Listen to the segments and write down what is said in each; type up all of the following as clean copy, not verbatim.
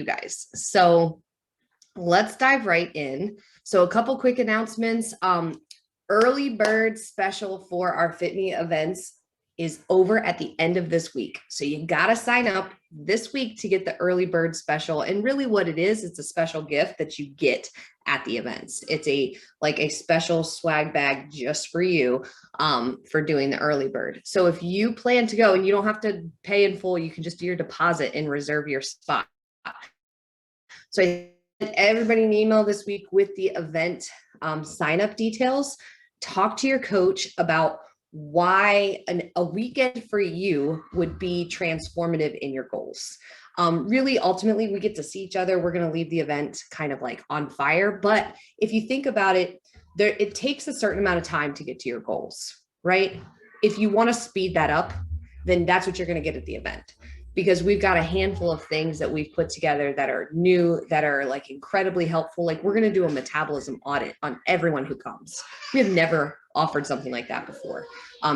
guys. So let's dive right in. So a couple quick announcements. Early bird special for our Fit Me events is over at the end of this week. So you got to sign up this week to get the early bird special. And really what it is, it's a special gift that you get at the events. It's a special swag bag just for you for doing the early bird. So if you plan to go, and you don't have to pay in full, you can just do your deposit and reserve your spot. So I sent everybody an email this week with the event sign up details. Talk to your coach about why a weekend for you would be transformative in your goals. Really, ultimately, we get to see each other. We're going to leave the event kind of like on fire. But if you think about it, it takes a certain amount of time to get to your goals, right? If you want to speed that up, then that's what you're going to get at the event. Because we've got a handful of things that we've put together that are new, that are like incredibly helpful. Like we're going to do a metabolism audit on everyone who comes. We have never offered something like that before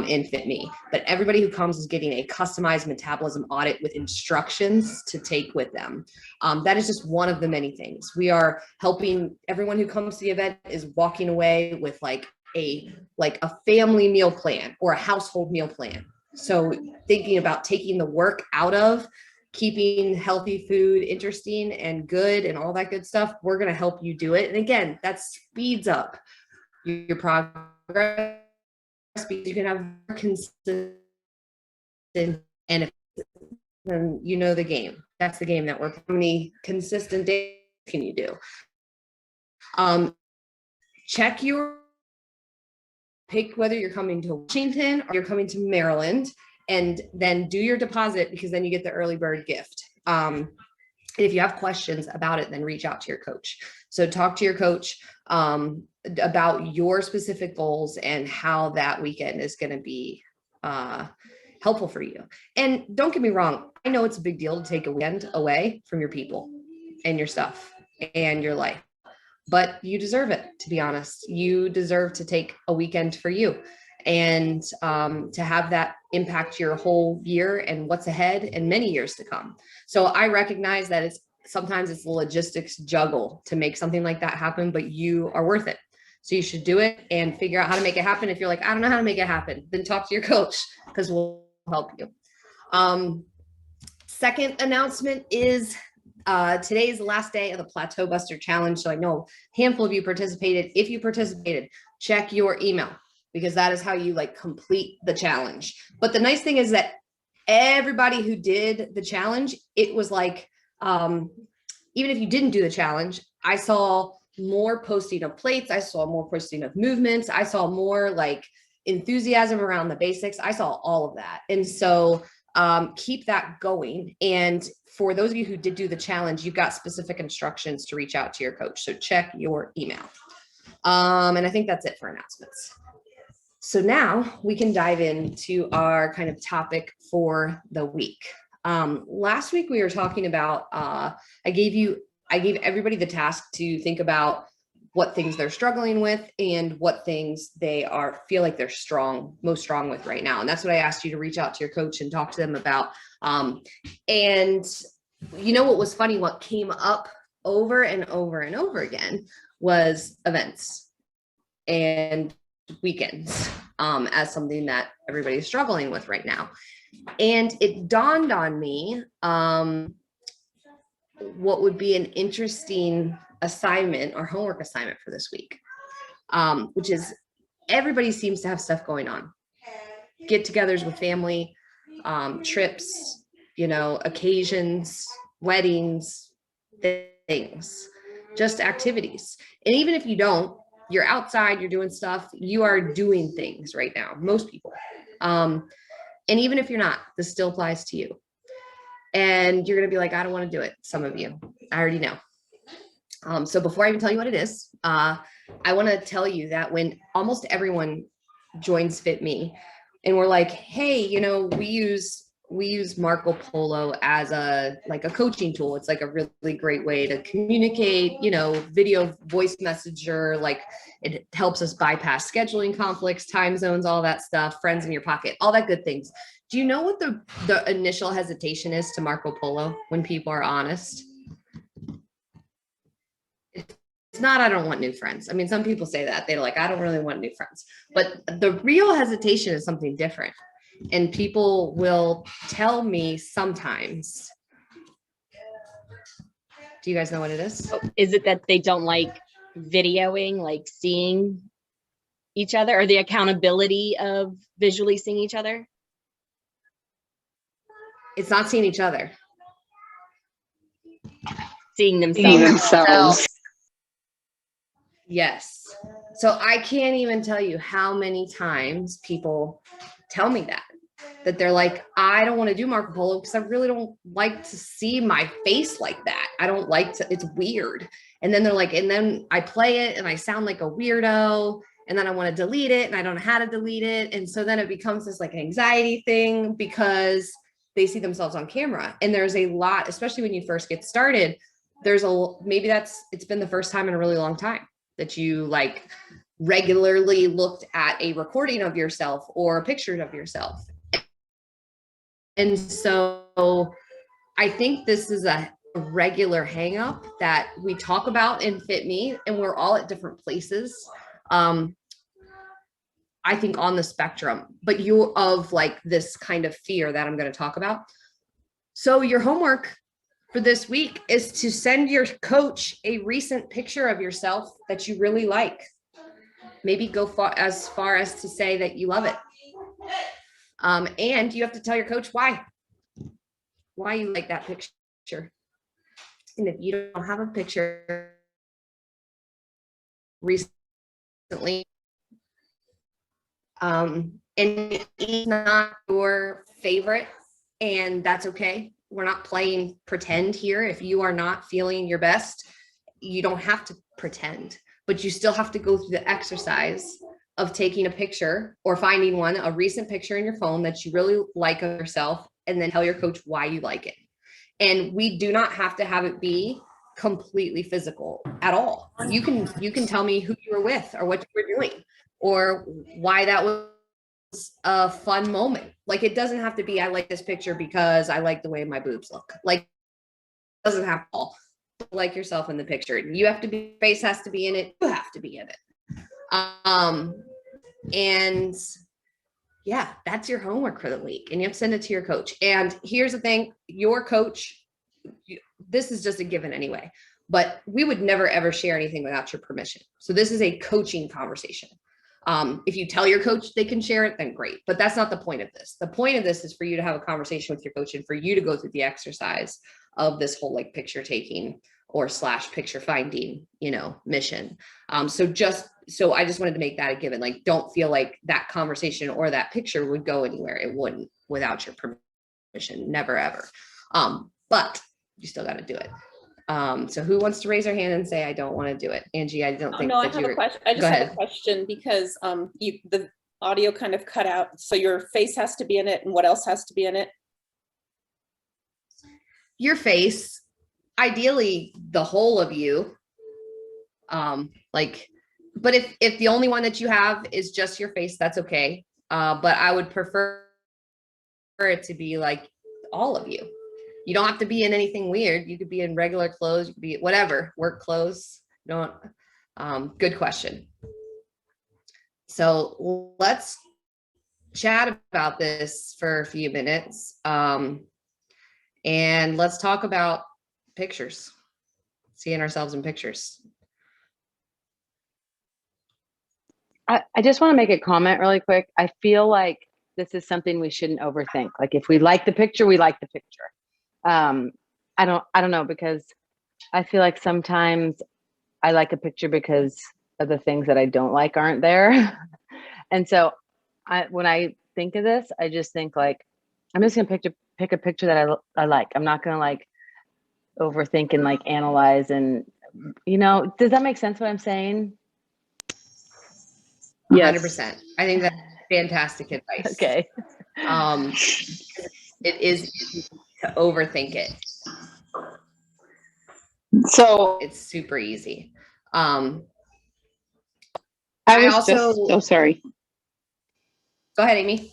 in Fit Me, but everybody who comes is getting a customized metabolism audit with instructions to take with them. That is just one of the many things. We are helping everyone who comes to the event is walking away with like a family meal plan or a household meal plan. So thinking about taking the work out of keeping healthy food interesting and good and all that good stuff, we're going to help you do it. And again, that speeds up your progress. You can have consistent, and then you know the game. That's the game that we're. How many consistent days can you do? Pick whether you're coming to Washington or you're coming to Maryland, and then do your deposit, because then you get the early bird gift. If you have questions about it, then reach out to your coach. So talk to your coach about your specific goals and how that weekend is going to be helpful for you. And don't get me wrong, I know it's a big deal to take a weekend away from your people and your stuff and your life. But you deserve it, to be honest. You deserve to take a weekend for you and to have that impact your whole year and what's ahead and many years to come. So I recognize that sometimes it's the logistics juggle to make something like that happen, but you are worth it. So you should do it and figure out how to make it happen. If you're like, I don't know how to make it happen, then talk to your coach, because we'll help you. Second announcement is today is the last day of the Plateau Buster Challenge. So I know a handful of you participated. If you participated, check your email, because that is how you complete the challenge. But the nice thing is that everybody who did the challenge, it was even if you didn't do the challenge, I saw more posting of plates. I saw more posting of movements. I saw more enthusiasm around the basics. I saw all of that. And so keep that going. And for those of you who did do the challenge, you've got specific instructions to reach out to your coach. So check your email. And I think that's it for announcements. So now we can dive into our kind of topic for the week. Last week we were talking about, I gave everybody the task to think about what things they're struggling with and what things they feel like they're most strong with right now. And that's what I asked you to reach out to your coach and talk to them about. And you know what was funny? What came up over and over and over again was events and weekends as something that everybody's struggling with right now. And it dawned on me what would be an interesting assignment or homework assignment for this week, which is everybody seems to have stuff going on. Get-togethers with family, trips, occasions, weddings, things, just activities. And even if you don't, you're outside, you're doing stuff, you are doing things right now, most people. And even if you're not, this still applies to you. And you're going to be like, I don't want to do it. Some of you, I already know. So before I even tell you what it is, I want to tell you that when almost everyone joins Fit Me and we're like, hey, we use Marco Polo as a coaching tool. It's a really great way to communicate, video, voice messenger, it helps us bypass scheduling conflicts, time zones, all that stuff, friends in your pocket, all that good things. Do you know what the initial hesitation is to Marco Polo when people are honest? not, I don't want new friends. I mean, some people say that they're like, I don't really want new friends, but the real hesitation is something different. And people will tell me sometimes, do you guys know what it is? Is it that they don't like videoing, like seeing each other, or the accountability of visually seeing each other? It's not seeing each other. Seeing themselves. Yes. So I can't even tell you how many times people tell me that they're like, I don't want to do Marco Polo because I really don't like to see my face like that. I don't like to, it's weird. And then they're like, and then I play it and I sound like a weirdo. And then I want to delete it and I don't know how to delete it. And so then it becomes this like anxiety thing because they see themselves on camera. And there's a lot, especially when you first get started, maybe it's been the first time in a really long time that you like regularly looked at a recording of yourself or pictures of yourself. And so I think this is a regular hang up that we talk about in Fit Me, and we're all at different places. I think on the spectrum, but you're of like this kind of fear that I'm going to talk about. So your homework for this week is to send your coach a recent picture of yourself that you really like. Maybe go as far as to say that you love it. And you have to tell your coach why you like that picture. And if you don't have a picture recently, and it's not your favorite, and that's okay. We're not playing pretend here. If you are not feeling your best, you don't have to pretend, but you still have to go through the exercise of taking a picture or finding a recent picture in your phone that you really like of yourself, and then tell your coach why you like it. And we do not have to have it be completely physical at all. You can tell me who you were with or what you were doing or why that was a fun moment. Like, it doesn't have to be, I like this picture because I like the way my boobs look. Like, it doesn't have to all like yourself in the picture. You have to be, face has to be in it. You have to be in it. And yeah, that's your homework for the week, and you have to send it to your coach. And here's the thing, your coach, this is just a given anyway, but we would never ever share anything without your permission. So this is a coaching conversation. If you tell your coach they can share it, then great, but that's not the point of this. The point of this is for you to have a conversation with your coach and for you to go through the exercise of this whole like picture taking or / picture finding, mission. So I just wanted to make that a given. Like, don't feel like that conversation or that picture would go anywhere. It wouldn't without your permission, never ever. But you still got to do it. So who wants to raise their hand and say, I don't want to do it? Angie, I don't think I have a question. I just have a question because the audio kind of cut out. So your face has to be in it, and what else has to be in it? Your face, ideally the whole of you. But if the only one that you have is just your face, that's okay. But I would prefer it to be like all of you. You don't have to be in anything weird. You could be in regular clothes, you could be whatever, work clothes. Good question. So let's chat about this for a few minutes. And let's talk about pictures, seeing ourselves in pictures. I just want to make a comment really quick. I feel like this is something we shouldn't overthink. Like, if we like the picture, we like the picture. I don't know, because I feel like sometimes I like a picture because of the things that I don't like aren't there. And so when I think of this, I just think like, I'm just going to pick a picture that I like. I'm not going to like overthink and like analyze and, does that make sense what I'm saying? Yes. 100%. I think that's fantastic advice. Okay. It is easy to overthink it. So it's super easy. Sorry. Go ahead, Amy.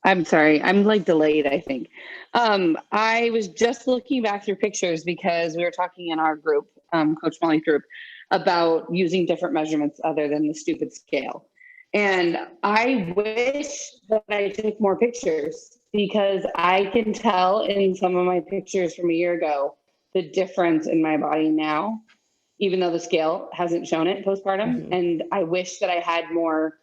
I'm sorry. I'm like delayed, I think. I was just looking back through pictures because we were talking in our group, Coach Molly's group, about using different measurements other than the stupid scale. And I wish that I took more pictures because I can tell in some of my pictures from a year ago the difference in my body now, even though the scale hasn't shown it postpartum. Mhm. And I wish that I had more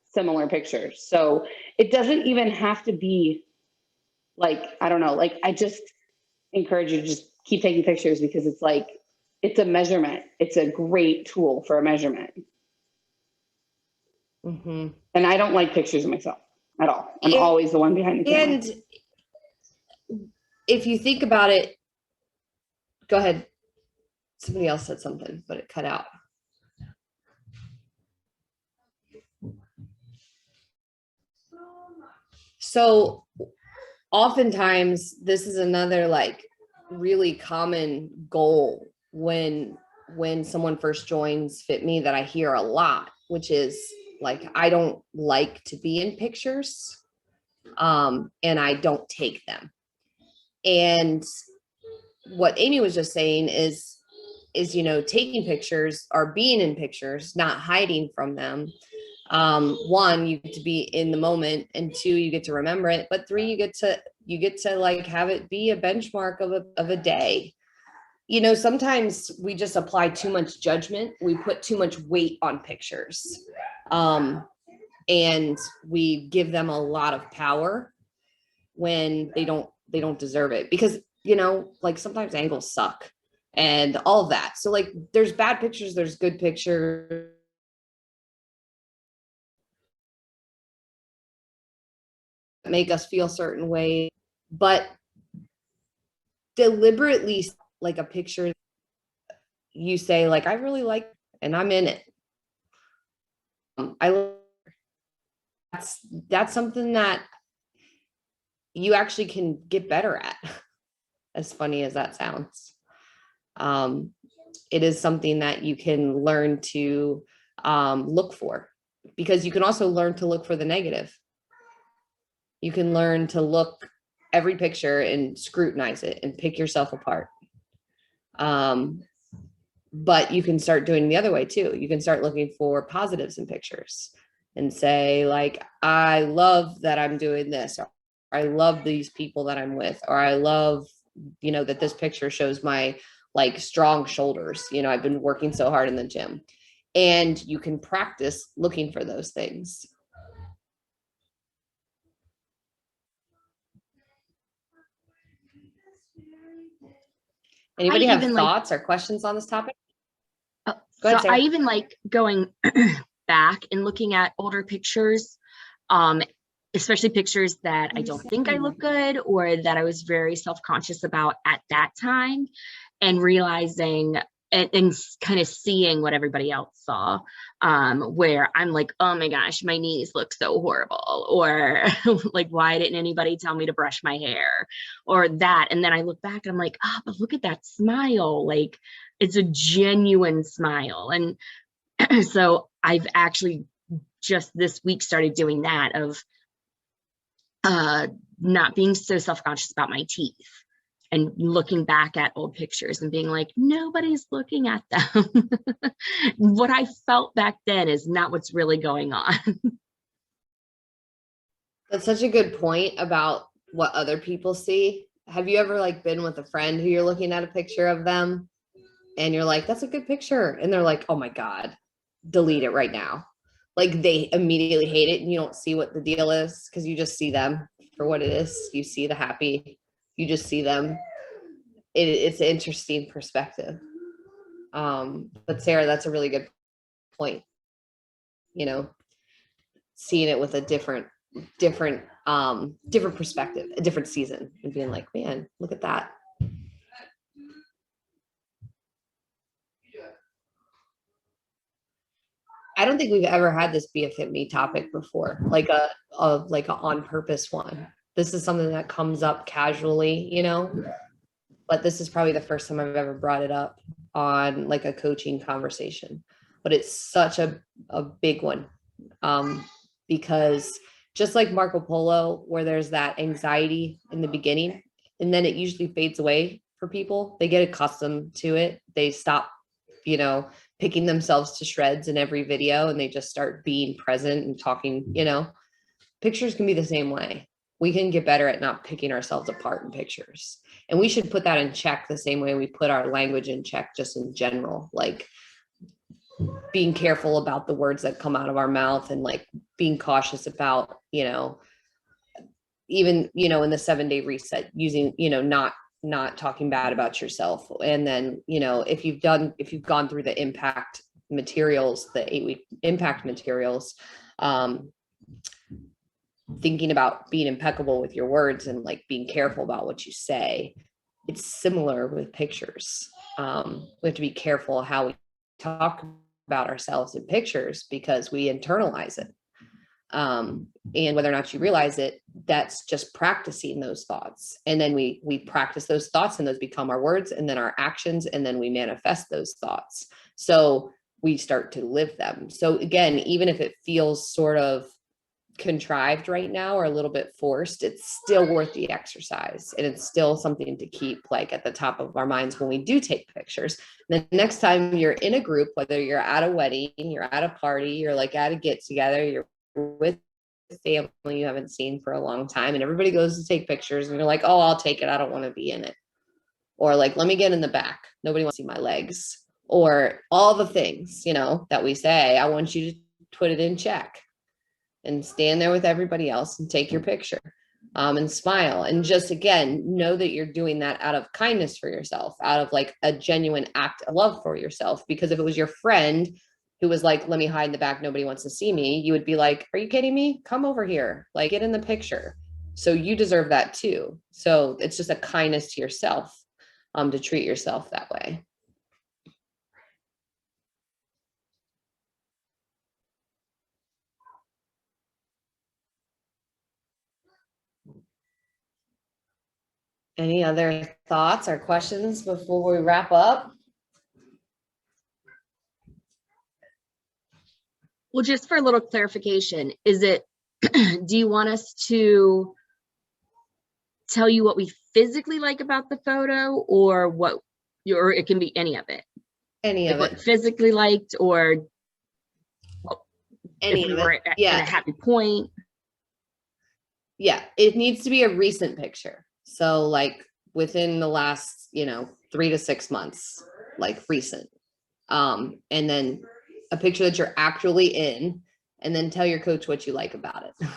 similar pictures. So it doesn't even have to be like, I don't know, like I just encourage you to just keep taking pictures because it's like, it's a measurement. It's a great tool for a measurement. Mhm. And I don't like pictures of myself at all. I'm And- always the one behind the camera. And if you think about it, go ahead. Somebody else said something, but it cut out. So oftentimes this is another like really common goal when someone first joins Fit Me that I hear a lot, which is like, I don't like to be in pictures, and I don't take them. And what Amy was just saying is, you know, taking pictures or being in pictures, not hiding from them. One, you get to be in the moment, and two, you get to remember it. But three, you get to like have it be a benchmark of a day. You know, sometimes we just apply too much judgment. We put too much weight on pictures. And we give them a lot of power when they don't deserve it, because, you know, like sometimes angles suck and all of that. So like there's bad pictures, there's good pictures. Make us feel certain way, but deliberately like a picture you say like, I really like, and I'm in it. That's something that you actually can get better at, as funny as that sounds. It is something that you can learn to look for, because you can also learn to look for the negative. You can learn to look every picture and scrutinize it and pick yourself apart. But you can start doing the other way too. You can start looking for positives in pictures and say like, I love that I'm doing this, or I love these people that I'm with, or I love, you know, that this picture shows my like strong shoulders. You know, I've been working so hard in the gym. And you can practice looking for those things. Anybody have even like- thoughts or questions on this topic? Go So ahead, Sarah. I even like going back and looking at older pictures, especially pictures that I don't think I look good or that I was very self-conscious about at that time, and realizing and kind of seeing what everybody else saw, where I'm like, oh my gosh, my knees look so horrible, or like, why didn't anybody tell me to brush my hair, or that. And then I look back and I'm like, oh, but look at that smile. Like, it's a genuine smile. And so I've actually just this week started doing that, of not being so self-conscious about my teeth and looking back at old pictures and being like, nobody's looking at them. What I felt back then is not what's really going on. That's such a good point about what other people see. Have you ever like been with a friend who you're looking at a picture of them and you're like, that's a good picture, and they're like, oh my God, delete it right now. Like they immediately hate it and you don't see what the deal is because you just see them for what it is. You see the happy, you just see them. It's an interesting perspective. But Sarah, that's a really good point. You know, seeing it with a different perspective, a different season, and being like, man, look at that. I don't think we've ever had this be a Fit Me topic before, like a on purpose one. This is something that comes up casually, you know, but this is probably the first time I've ever brought it up on like a coaching conversation. But it's such a big one, because just like Marco Polo, where there's that anxiety in the beginning, and then it usually fades away for people. They get accustomed to it. They stop you know, picking themselves to shreds in every video and they just start being present and talking, you know, pictures can be the same way. We can get better at not picking ourselves apart in pictures. And we should put that in check the same way we put our language in check, just in general, like being careful about the words that come out of our mouth and like being cautious about, you know, even, you know, in the 7-day reset, using, you know, not talking bad about yourself. And then, you know, if you've gone through the impact materials, the 8-week impact materials, thinking about being impeccable with your words and like being careful about what you say. It's similar with pictures. We have to be careful how we talk about ourselves in pictures because we internalize it. And whether or not you realize it, that's just practicing those thoughts. And then we practice those thoughts and those become our words and then our actions, and then we manifest those thoughts. So we start to live them. So again, even if it feels sort of contrived right now or a little bit forced, it's still worth the exercise. And it's still something to keep like at the top of our minds when we do take pictures. And then next time you're in a group, whether you're at a wedding, you're at a party, you're like at a get together, you're with family you haven't seen for a long time, and everybody goes to take pictures and you're like, oh, I'll take it, I don't want to be in it. Or like, let me get in the back, nobody wants to see my legs, or all the things, you know, that we say. I want you to put it in check and stand there with everybody else and take your picture, and smile. And just, again, know that you're doing that out of kindness for yourself, out of like a genuine act of love for yourself. Because if it was your friend who was like, let me hide in the back, nobody wants to see me, you would be like, are you kidding me? Come over here, like get in the picture. So you deserve that too. So it's just a kindness to yourself, to treat yourself that way. Any other thoughts or questions before we wrap up? Well, just for a little clarification, is it, do you want us to tell you what we physically like about the photo, or what, or it can be any of it? Any of Like it. what physically liked, or Any if we of were it. at Yeah. a happy point? Yeah. It needs to be a recent picture. So like within the last, you know, 3 to 6 months, like recent. And then a picture that you're actually in, and then tell your coach what you like about it.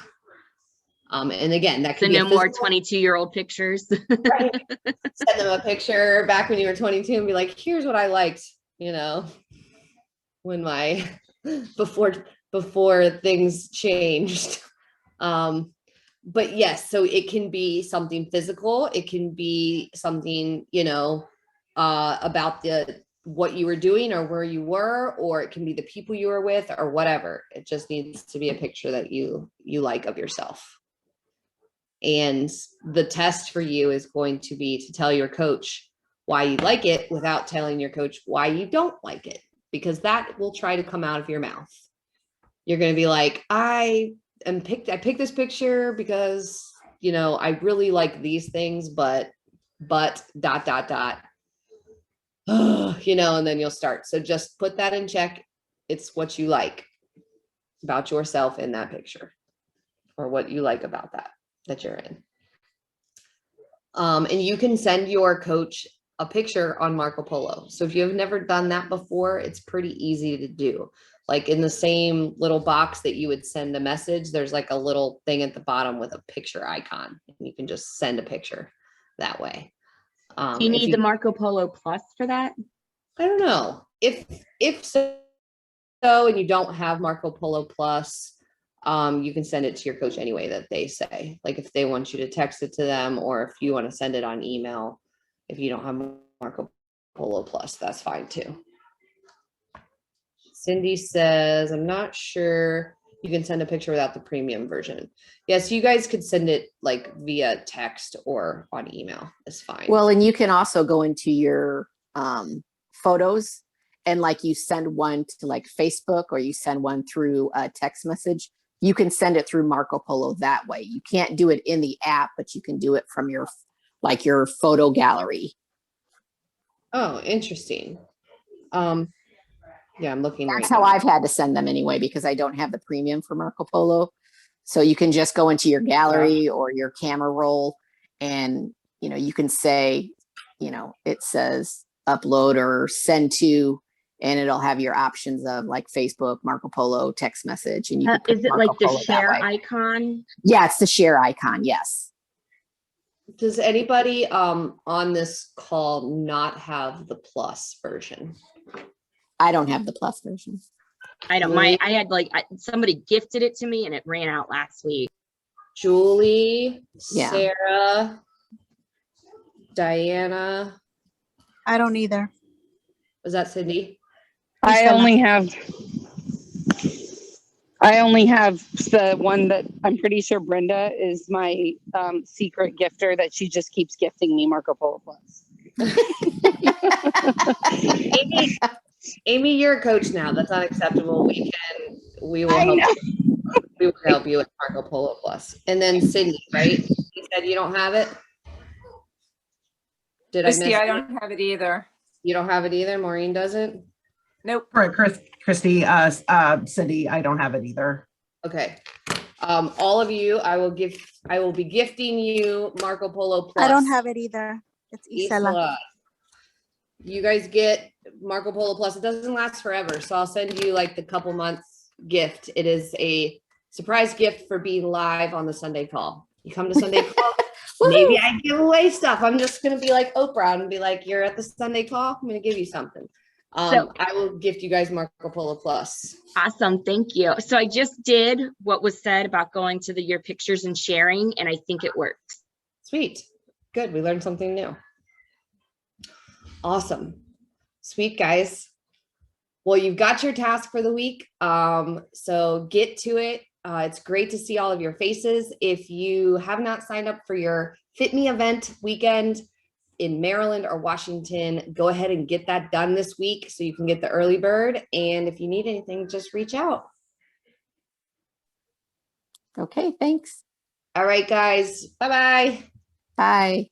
And again, that So could be no a more physical, 22-year-old pictures. right? Send them a picture back when you were 22 and be like, here's what I liked, you know, when my before things changed. But yes, so it can be something physical, it can be something, you know, about what you were doing or where you were, or it can be the people you were with or whatever. It just needs to be a picture that you like of yourself. And the test for you is going to be to tell your coach why you like it without telling your coach why you don't like it, because that will try to come out of your mouth. You're going to be like, I picked this picture because, you know, I really like these things, but dot, dot, dot, you know, and then you'll start. So just put that in check. It's what you like about yourself in that picture, or what you like about that you're in. And you can send your coach a picture on Marco Polo. So if you have never done that before, it's pretty easy to do. Like in the same little box that you would send a message, there's like a little thing at the bottom with a picture icon, and you can just send a picture that way. Do you need the Marco Polo Plus for that? I don't know. If so, and you don't have Marco Polo Plus, you can send it to your coach any way that they say. Like if they want you to text it to them, or if you want to send it on email, if you don't have Marco Polo Plus, that's fine too. Cindy says, I'm not sure you can send a picture without the premium version. Yes, you guys could send it like via text or on email. It's fine. Well, and you can also go into your photos, and like you send one to like Facebook, or you send one through a text message. You can send it through Marco Polo that way. You can't do it in the app, but you can do it from your photo gallery. Oh, interesting. Yeah, I'm looking. That's right how now. I've had to send them anyway, because I don't have the premium for Marco Polo. So you can just go into your gallery or your camera roll and, you can say, it says upload or send to, and it'll have your options of like Facebook, Marco Polo, text message, and you can put Is it Marco like the Polo that share way. icon? Yeah, it's the share icon. Yes. Does anybody on this call not have the plus version? I don't have the plus version. I don't, I had somebody gifted it to me and it ran out last week. Julie, Yeah. Sarah, Diana, I don't either. was that Cindy? I only have the one that I'm pretty sure Brenda is my secret gifter that she just keeps gifting me Marco Polo Plus. Amy, you're a coach now. That's unacceptable. We will I help. know. We will help you with Marco Polo Plus. And then Cindy, right? You said you don't have it. Did I miss? Christy, I it? don't have it either. You don't have it either. Maureen doesn't. Nope. Right, Christy, Cindy, I don't have it either. Okay. All of you, I will be gifting you Marco Polo Plus. I don't have it either. It's Isela. Isla. You guys get Marco Polo Plus. It doesn't last forever, so I'll send you like the couple months gift. It is a surprise gift for being live on the Sunday call. You come to Sunday call, maybe I give away stuff. I'm just gonna be like Oprah and be like, "You're at the Sunday call. I'm gonna give you something." So- I will gift you guys Marco Polo Plus. Awesome, thank you. So I just did what was said about going to your pictures and sharing, and I think it works. Sweet. Good. We learned something new. Awesome. Sweet, guys. Well, you've got your task for the week. So get to it. It's great to see all of your faces. If you have not signed up for your Fit Me event weekend in Maryland or Washington, go ahead and get that done this week so you can get the early bird. And if you need anything, just reach out. Okay, thanks. All right, guys. Bye-bye. Bye.